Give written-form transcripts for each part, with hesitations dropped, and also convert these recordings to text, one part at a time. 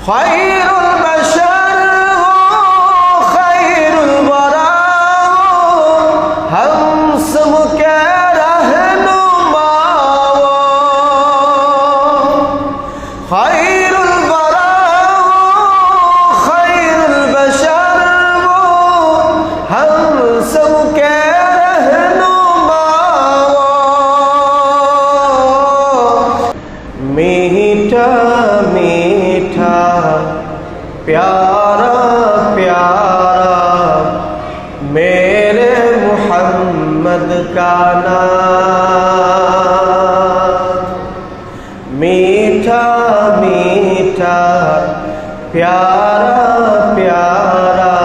खैरुल बशर खैरुल वरा हम सबके रहनुमा खैरुल वरा खैरुल बशर हम सबके रहनुमा मीठा मीठा प्यारा प्यारा मेरे मुहम्मद का नाम। मीठा मीठा प्यारा प्यारा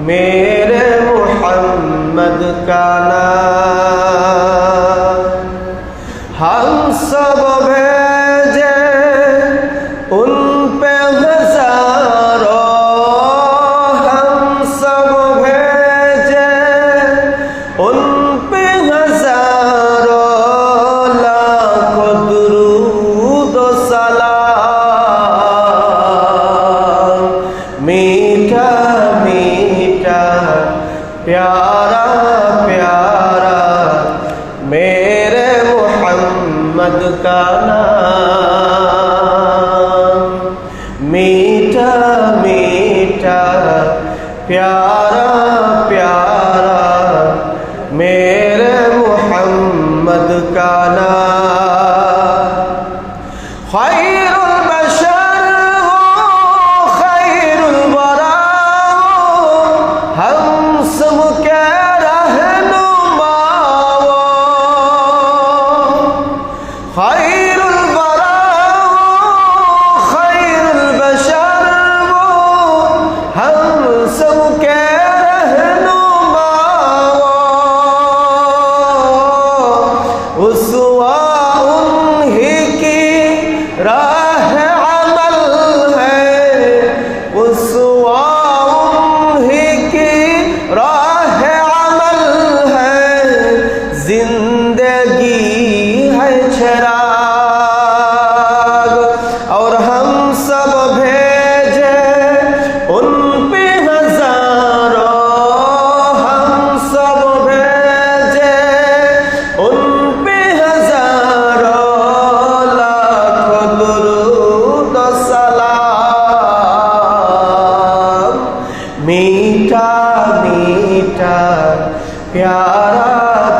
मेरे मुहम्मद का नाम। हम सब भेजे उन पे हजारों, हम सब भेजे उन पे हजारों, लाखों दुरूद व सलाम। मीठा मीठा प्यारा प्यारा मेरे मुहम्मद का नाम। मीठा मीठा प्यारा प्यारा मेरे मुहम्मद का नाम। खैरुल बशर खैरुल वरा हम सबके रहनुमा खैरुल वरा खैरुल बशर हम सबके रहनुमा। उसवा उन्हीं की राह अमल है, उसवा उन्हीं की राह अमल है, जिंदगी है चिराग। और हम सब भेजे उन पे हजारों, हम सब भेजे उन पे हजारों, लाखों दुरूद व सलाम। मीठा मीठा प्यारा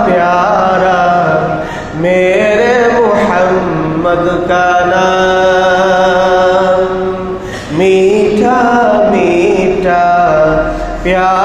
प्यारा मेरे मुहम्मद का नाम। मीठा मीठा प्यारा